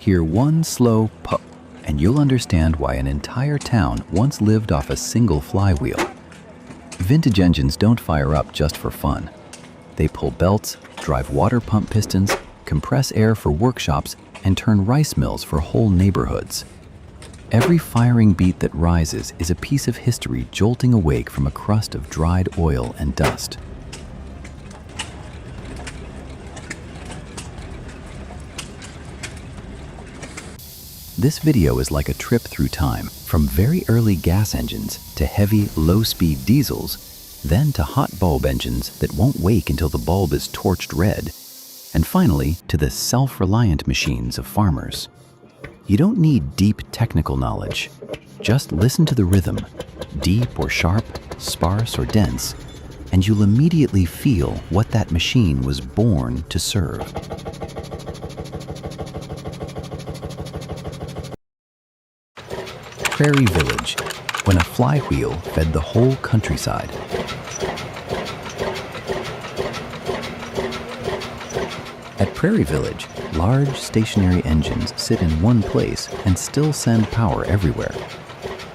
Hear one slow puff, and you'll understand why an entire town once lived off a single flywheel. Vintage engines don't fire up just for fun. They pull belts, drive water pump pistons, compress air for workshops, and turn rice mills for whole neighborhoods. Every firing beat that rises is a piece of history jolting awake from a crust of dried oil and dust. This video is like a trip through time, from very early gas engines to heavy, low-speed diesels, then to hot bulb engines that won't wake until the bulb is torched red, and finally to the self-reliant machines of farmers. You don't need deep technical knowledge. Just listen to the rhythm, deep or sharp, sparse or dense, and you'll immediately feel what that machine was born to serve. Prairie Village, when a flywheel fed the whole countryside. At Prairie Village, large stationary engines sit in one place and still send power everywhere.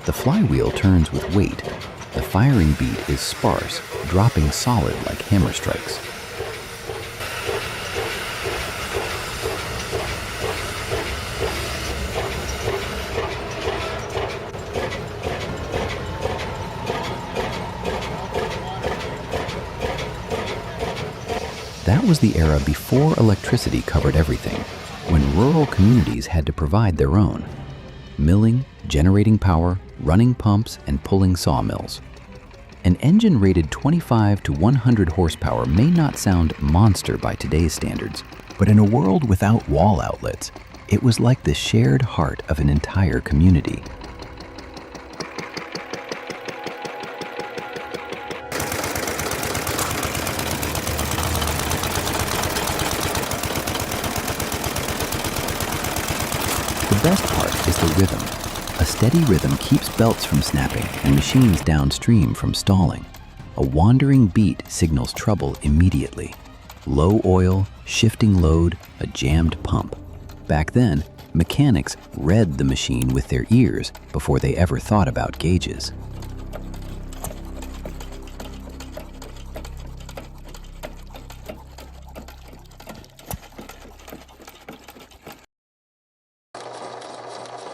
The flywheel turns with weight. The firing beat is sparse, dropping solid like hammer strikes. That was the era before electricity covered everything, when rural communities had to provide their own. Milling, generating power, running pumps, and pulling sawmills. An engine rated 25 to 100 horsepower may not sound monster by today's standards, but in a world without wall outlets, it was like the shared heart of an entire community. The best part is the rhythm. A steady rhythm keeps belts from snapping and machines downstream from stalling. A wandering beat signals trouble immediately. Low oil, shifting load, a jammed pump. Back then, mechanics read the machine with their ears before they ever thought about gauges.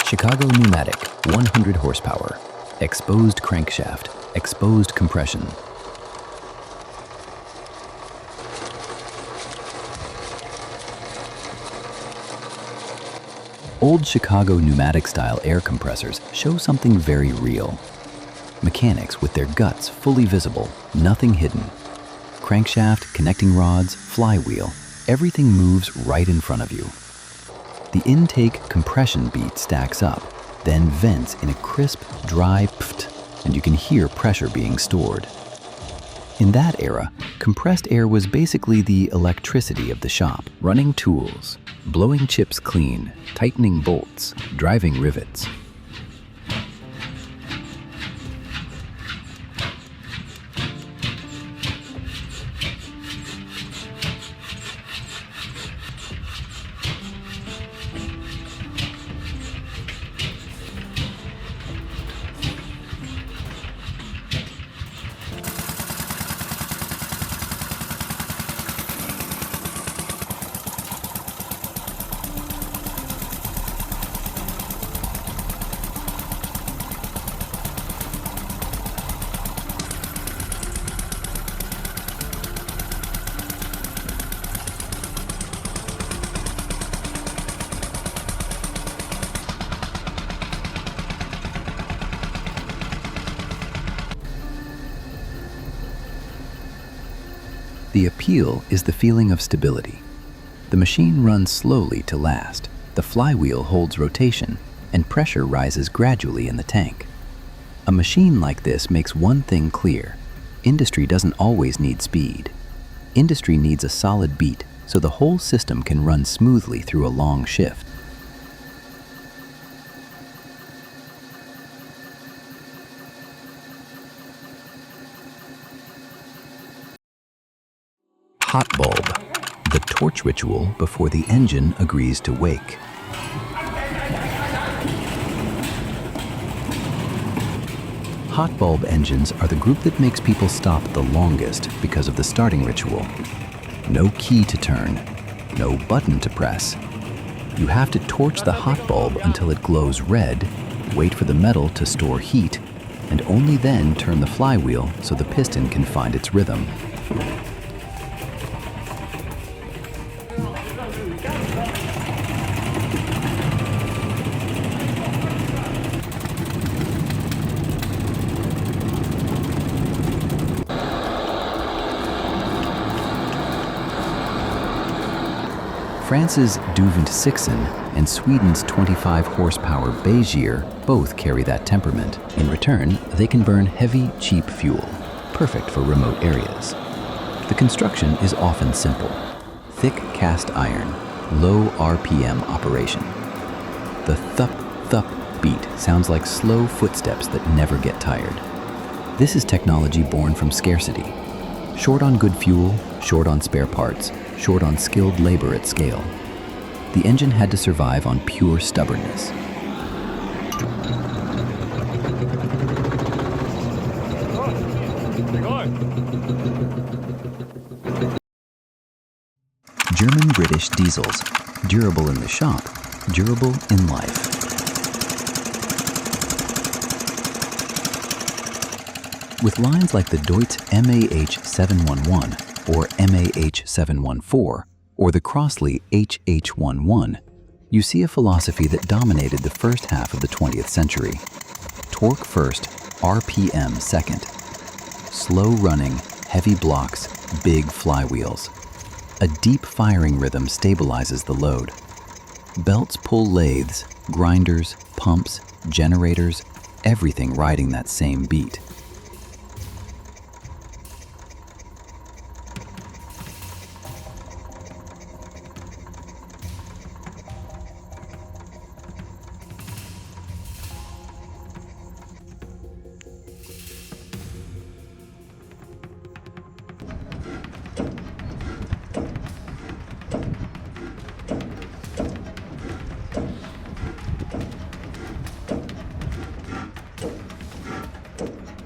Chicago Pneumatic, 100 horsepower. Exposed crankshaft, exposed compression. Old Chicago pneumatic-style air compressors show something very real. Mechanics with their guts fully visible, nothing hidden. Crankshaft, connecting rods, flywheel, everything moves right in front of you. The intake compression beat stacks up, then vents in a crisp, dry pft, and you can hear pressure being stored. In that era, compressed air was basically the electricity of the shop. Running tools, blowing chips clean, tightening bolts, driving rivets. The appeal is the feeling of stability. The machine runs slowly to last, the flywheel holds rotation, and pressure rises gradually in the tank. A machine like this makes one thing clear: industry doesn't always need speed. Industry needs a solid beat so the whole system can run smoothly through a long shift. Hot bulb, the torch ritual before the engine agrees to wake. Hot bulb engines are the group that makes people stop the longest because of the starting ritual. No key to turn, no button to press. You have to torch the hot bulb until it glows red, wait for the metal to store heat, and only then turn the flywheel so the piston can find its rhythm. France's Duvent-Sixen and Sweden's 25 horsepower Bezier both carry that temperament. In return, they can burn heavy, cheap fuel, perfect for remote areas. The construction is often simple. Thick cast iron, low RPM operation. The thup-thup beat sounds like slow footsteps that never get tired. This is technology born from scarcity. Short on good fuel, short on spare parts, short on skilled labor at scale. The engine had to survive on pure stubbornness. German-British diesels, durable in the shop, durable in life. With lines like the Deutz MAH711 or MAH714 or the Crossley HH11, you see a philosophy that dominated the first half of the 20th century. Torque first, RPM second. Slow running, heavy blocks, big flywheels. A deep firing rhythm stabilizes the load. Belts pull lathes, grinders, pumps, generators, everything riding that same beat.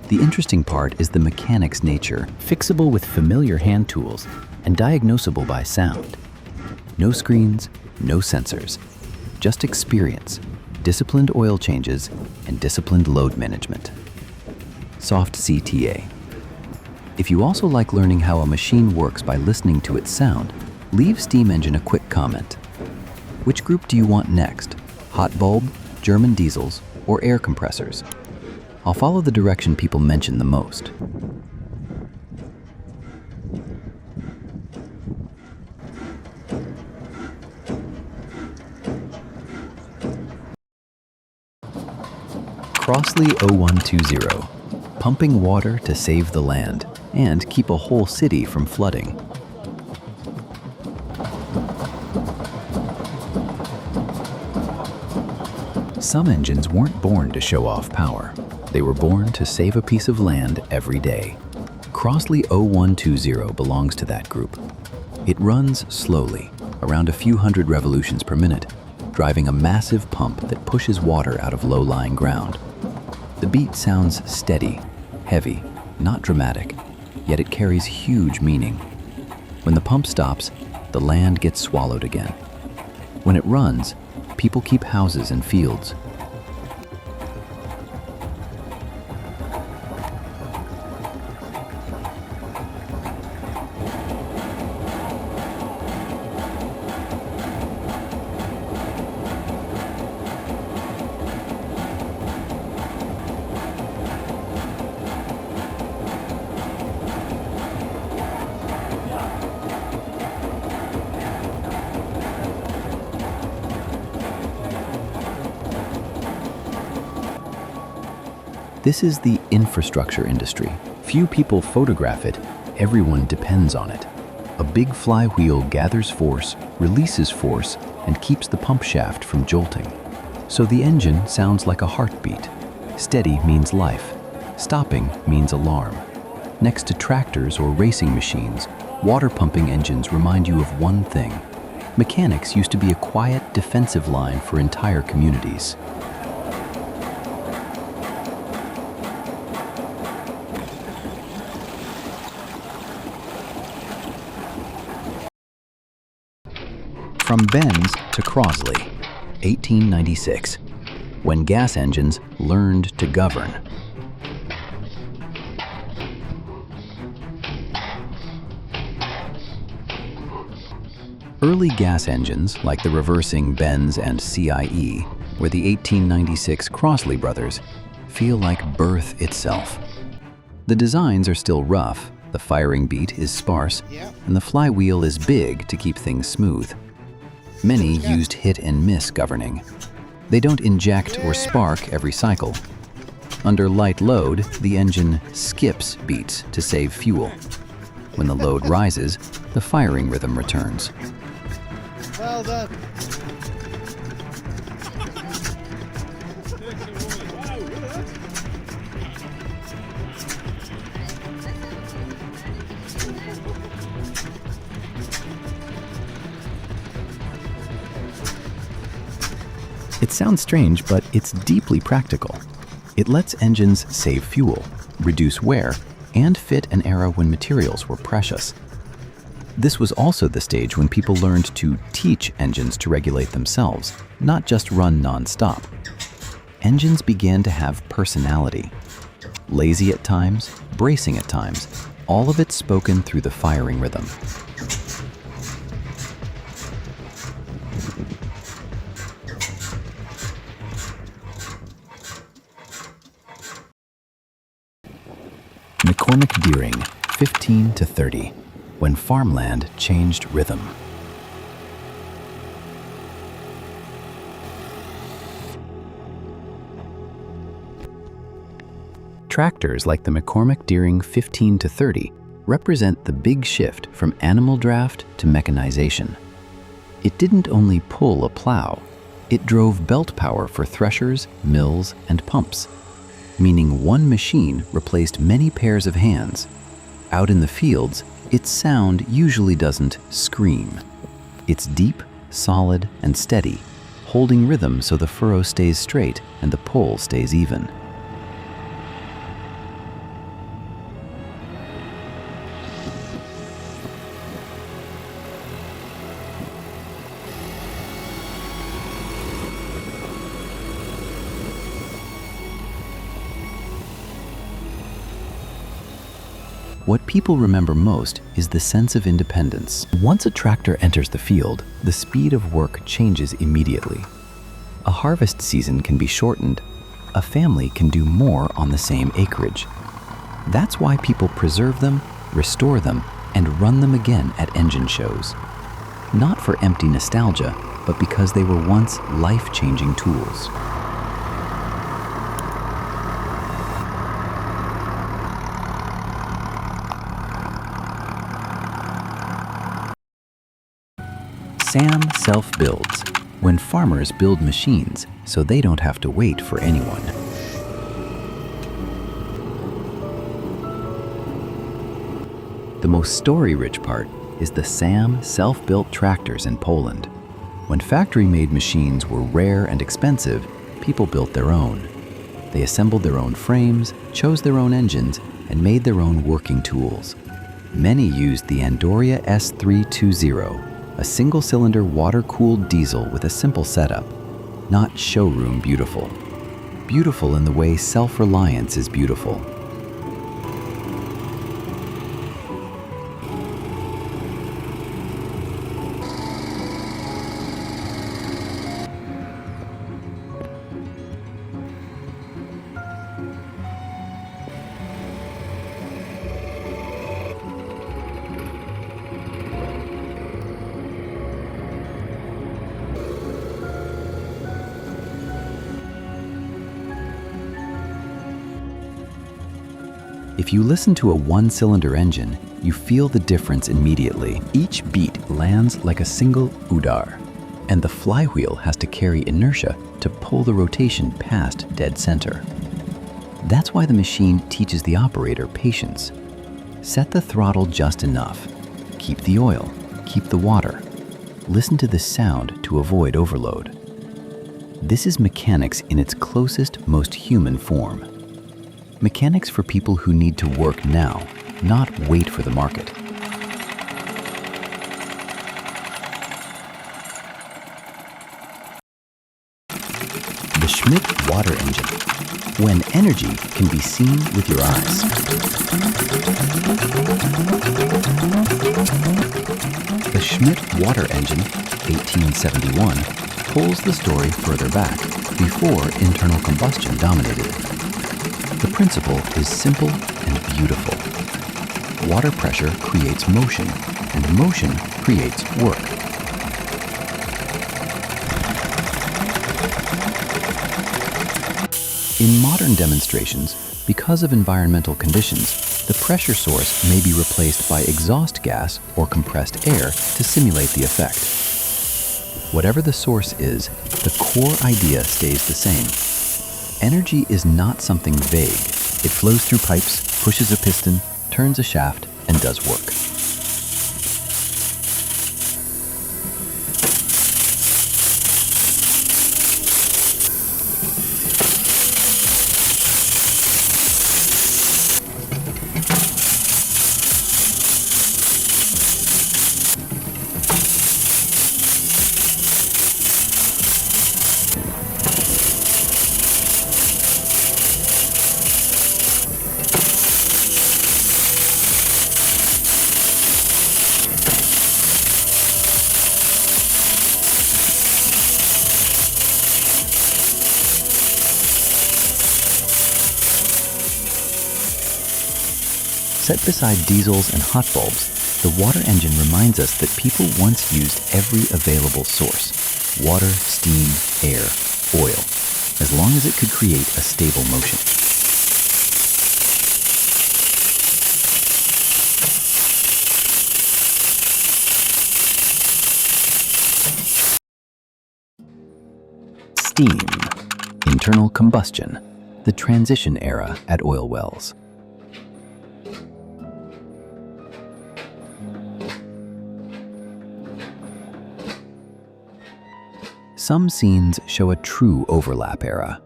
The interesting part is the mechanic's nature, fixable with familiar hand tools and diagnosable by sound. No screens, no sensors, just experience, disciplined oil changes, and disciplined load management. Soft CTA. If you also like learning how a machine works by listening to its sound, leave Steam Engine a quick comment. Which group do you want next? Hot bulb, German diesels, or air compressors? I'll follow the direction people mention the most. Crossley 0120, pumping water to save the land and keep a whole city from flooding. Some engines weren't born to show off power. They were born to save a piece of land every day. Crossley 0120 belongs to that group. It runs slowly, around a few hundred revolutions per minute, driving a massive pump that pushes water out of low-lying ground. The beat sounds steady, heavy, not dramatic, yet it carries huge meaning. When the pump stops, the land gets swallowed again. When it runs, people keep houses and fields. This is the infrastructure industry. Few people photograph it, everyone depends on it. A big flywheel gathers force, releases force, and keeps the pump shaft from jolting. So the engine sounds like a heartbeat. Steady means life. Stopping means alarm. Next to tractors or racing machines, water pumping engines remind you of one thing. Mechanics used to be a quiet, defensive line for entire communities. From Benz to Crossley, 1896, when gas engines learned to govern. Early gas engines, like the reversing Benz and CIE, or the 1896 Crossley brothers, feel like birth itself. The designs are still rough, the firing beat is sparse, and the flywheel is big to keep things smooth. Many used hit and miss governing. They don't inject or spark every cycle. Under light load, the engine skips beats to save fuel. When the load rises, the firing rhythm returns. Well done. It sounds strange, but it's deeply practical. It lets engines save fuel, reduce wear, and fit an era when materials were precious. This was also the stage when people learned to teach engines to regulate themselves, not just run non-stop. Engines began to have personality. Lazy at times, bracing at times, all of it spoken through the firing rhythm. McCormick Deering, 15 to 30, when farmland changed rhythm. Tractors like the McCormick Deering 15 to 30 represent the big shift from animal draft to mechanization. It didn't only pull a plow, it drove belt power for threshers, mills, and pumps, meaning one machine replaced many pairs of hands. Out in the fields, its sound usually doesn't scream. It's deep, solid, and steady, holding rhythm so the furrow stays straight and the pull stays even. What people remember most is the sense of independence. Once a tractor enters the field, the speed of work changes immediately. A harvest season can be shortened. A family can do more on the same acreage. That's why people preserve them, restore them, and run them again at engine shows. Not for empty nostalgia, but because they were once life-changing tools. SAM self-builds, when farmers build machines so they don't have to wait for anyone. The most story-rich part is the SAM self-built tractors in Poland. When factory-made machines were rare and expensive, people built their own. They assembled their own frames, chose their own engines, and made their own working tools. Many used the Andoria S320, a single-cylinder water-cooled diesel with a simple setup. Not showroom beautiful. Beautiful in the way self-reliance is beautiful. If you listen to a one-cylinder engine, you feel the difference immediately. Each beat lands like a single udar, and the flywheel has to carry inertia to pull the rotation past dead center. That's why the machine teaches the operator patience. Set the throttle just enough. Keep the oil, keep the water. Listen to the sound to avoid overload. This is mechanics in its closest, most human form. Mechanics for people who need to work now, not wait for the market. Schmidt water engine, when energy can be seen with your eyes. The Schmidt water engine, 1871, pulls the story further back, before internal combustion dominated. The principle is simple and beautiful. Water pressure creates motion, and motion creates work. In modern demonstrations, because of environmental conditions, the pressure source may be replaced by exhaust gas or compressed air to simulate the effect. Whatever the source is, the core idea stays the same. Energy is not something vague. It flows through pipes, pushes a piston, turns a shaft, and does work. Set beside diesels and hot bulbs, the water engine reminds us that people once used every available source: water, steam, air, oil, as long as it could create a stable motion. Steam, internal combustion, the transition era at oil wells. Some scenes show a true overlap era.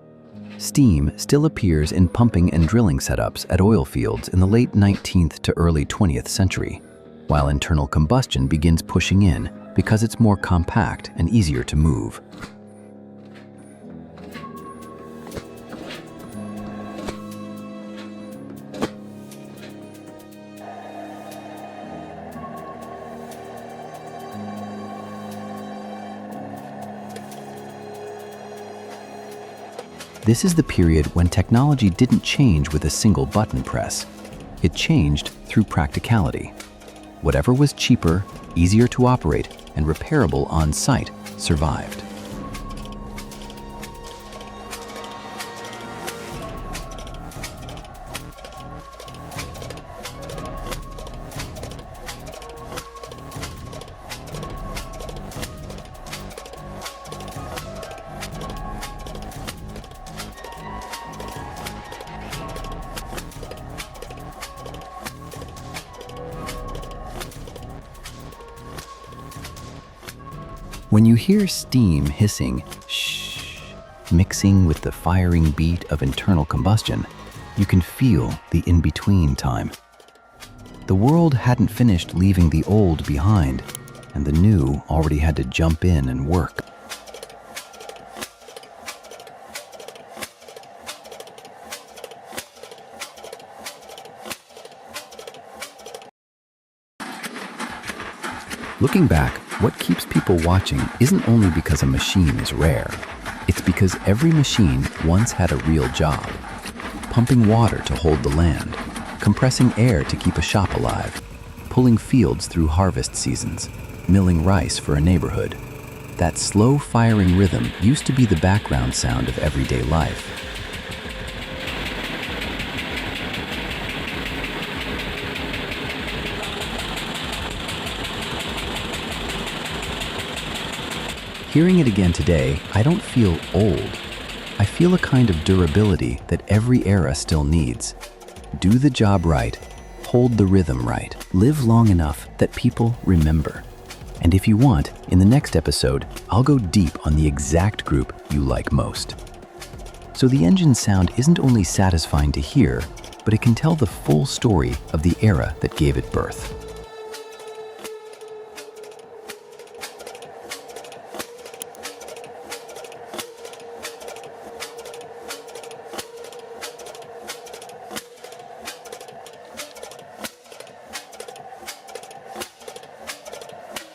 Steam still appears in pumping and drilling setups at oil fields in the late 19th to early 20th century, while internal combustion begins pushing in because it's more compact and easier to move. This is the period when technology didn't change with a single button press. It changed through practicality. Whatever was cheaper, easier to operate, and repairable on site survived. When you hear steam hissing, shh, mixing with the firing beat of internal combustion, you can feel the in-between time. The world hadn't finished leaving the old behind, and the new already had to jump in and work. Looking back, what keeps people watching isn't only because a machine is rare. It's because every machine once had a real job. Pumping water to hold the land, compressing air to keep a shop alive, pulling fields through harvest seasons, milling rice for a neighborhood. That slow firing rhythm used to be the background sound of everyday life. Hearing it again today, I don't feel old. I feel a kind of durability that every era still needs. Do the job right, hold the rhythm right, live long enough that people remember. And if you want, in the next episode, I'll go deep on the exact group you like most. So the engine's sound isn't only satisfying to hear, but it can tell the full story of the era that gave it birth.